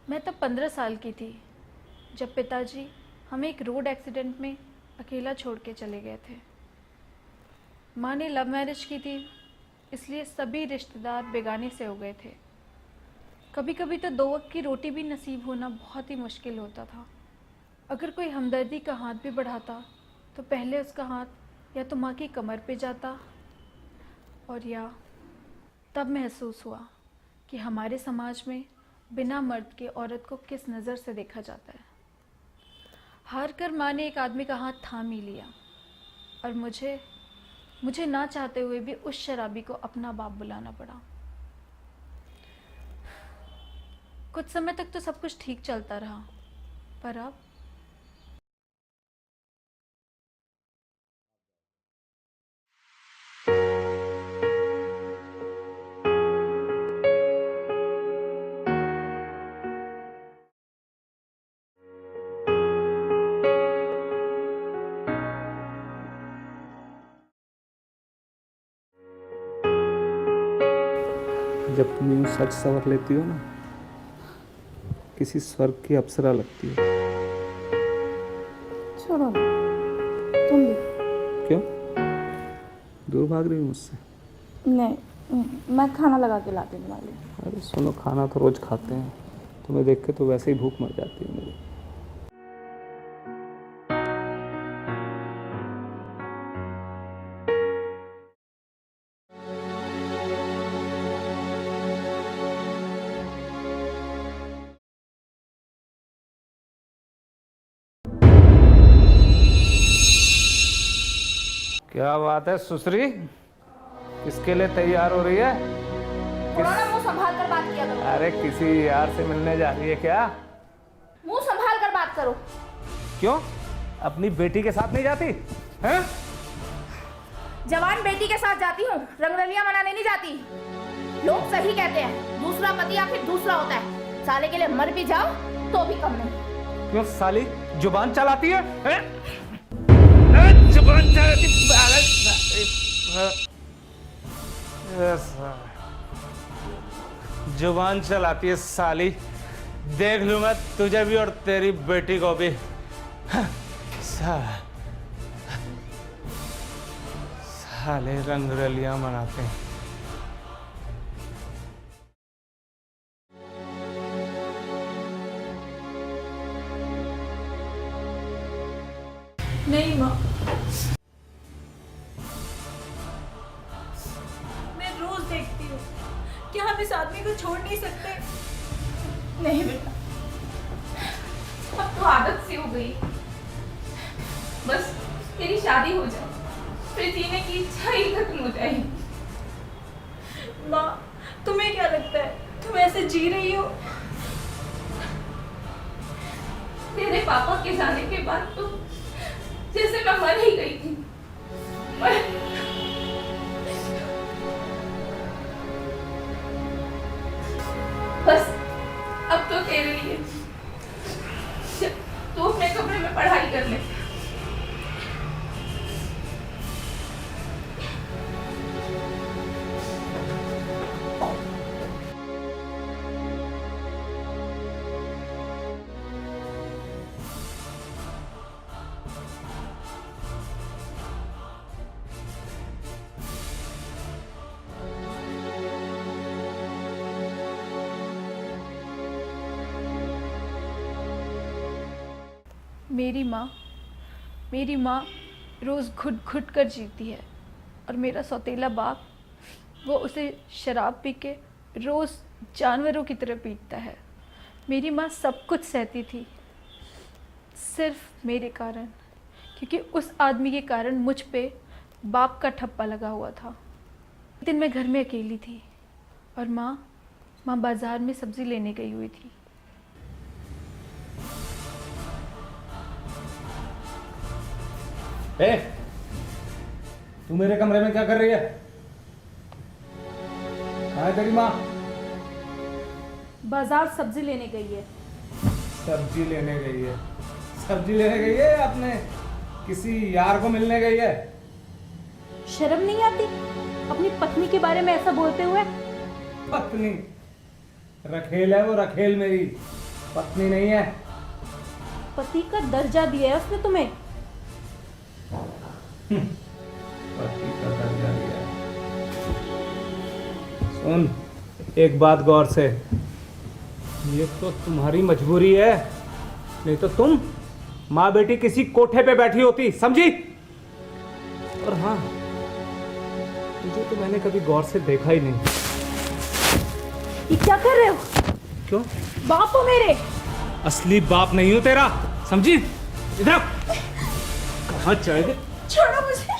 मैं तब 15 साल की थी जब पिताजी हमें एक रोड एक्सीडेंट में अकेला छोड़ के चले गए थे। माँ ने लव मैरिज की थी, इसलिए सभी रिश्तेदार बेगाने से हो गए थे। कभी कभी तो 2 वक्त की रोटी भी नसीब होना बहुत ही मुश्किल होता था। अगर कोई हमदर्दी का हाथ भी बढ़ाता तो पहले उसका हाथ या तो माँ की कमर पे जाता, और या तब महसूस हुआ कि हमारे समाज में बिना मर्द के औरत को किस नज़र से देखा जाता है। हार कर माँ ने एक आदमी का हाथ थाम ही लिया और मुझे ना चाहते हुए भी उस शराबी को अपना बाप बुलाना पड़ा। कुछ समय तक तो सब कुछ ठीक चलता रहा, पर अब जब तुम यूं सच सवर लेती हो ना, किसी स्वर्ग की अप्सरा लगती हो। छोड़ो ना, तुम भी। क्यों दूर भाग रही हो मुझसे? नहीं, मैं खाना लगा के लाती हूँ तुम्हारे लिए। अरे सुनो, खाना तो रोज खाते हैं, तुम्हें देख के तो वैसे ही भूख मर जाती है मेरी। क्या बात है सुश्री, किसके लिए तैयार हो रही है? थोड़ा ना मुंह संभाल कर बात किया करो। अरे किसी यार से मिलने जा रही है क्या? मुंह संभाल कर बात करो। क्यों, अपनी बेटी के साथ नहीं जाती हैं? जवान बेटी के साथ जाती हूँ, रंगरलियां मनाने नहीं जाती। लोग सही कहते हैं, दूसरा पति आखिर दूसरा होता है। साले के लिए मर भी जाओ तो भी कम नहीं। क्यों साली जुबान चलाती है, हैं? जुबान चलाती जुबान चलाती है साली। देख लूंगा तुझे भी और तेरी बेटी को भी। साले रंगरलियां मनाते हैं। नहीं माँ, मैं रोज देखती हूँ कि हम इस आदमी को छोड़ नहीं सकते। नहीं बेटा, अब तो आदत सी हो गई। बस तेरी शादी हो जाए, फिर जीने की इच्छा ही खत्म हो जाएगी। माँ, तुम्हें क्या लगता है तुम ऐसे जी रही हो? तेरे पापा के जाने के बाद तो जैसे मैं मर ही गई थी। बस अब तो तेरे लिए तू अपने कमरे में पढ़ाई कर ले। मेरी माँ रोज़ घुट घुट कर जीती है, और मेरा सौतेला बाप वो उसे शराब पी के रोज़ जानवरों की तरह पीटता है। मेरी माँ सब कुछ सहती थी सिर्फ मेरे कारण, क्योंकि उस आदमी के कारण मुझ पे बाप का ठप्पा लगा हुआ था। एक दिन मैं घर में अकेली थी और माँ बाज़ार में सब्ज़ी लेने गई हुई थी। ए, तू मेरे कमरे में क्या कर रही है? कहाँ है तेरी माँ? बाज़ार सब्ज़ी लेने गई है। सब्जी लेने गई है? सब्जी लेने गई है या अपने किसी यार को मिलने गई है? शर्म नहीं आती अपनी पत्नी के बारे में ऐसा बोलते हुए? पत्नी? रखेल है वो, रखेल मेरी। पत्नी नहीं है। पति का दर्जा दिया है उसने तुम्हें। पति का दर्जा दिया है। सुन, एक बात गौर से, ये तो तुम्हारी मजबूरी है, नहीं तो तुम माँ बेटी किसी कोठे पे बैठी होती, समझी? और हाँ, तुझे तो मैंने कभी गौर से देखा ही नहीं। ये क्या कर रहे हो? क्यों? बाप हो मेरे। असली बाप नहीं हूं तेरा, समझी? इधर कहाँ चले गए? छोड़ो मुझे।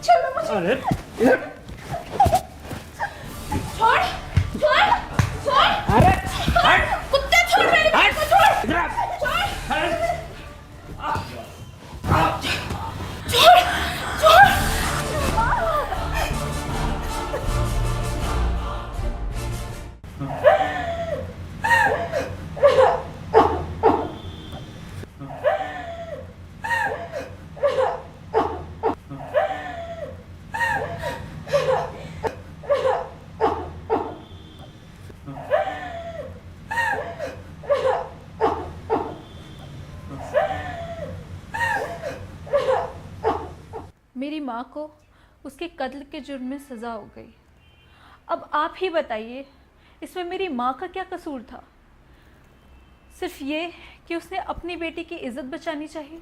छोड़ो मुझे। अरे इधर। छोड़ छोड़ छोड़। अरे कुत्ते छोड़ मेरी बात को, छोड़ इधर आ। छोड़ छोड़। मेरी माँ को उसके कत्ल के जुर्म में सज़ा हो गई। अब आप ही बताइए, इसमें मेरी माँ का क्या कसूर था? सिर्फ ये कि उसने अपनी बेटी की इज्जत बचानी चाहिए।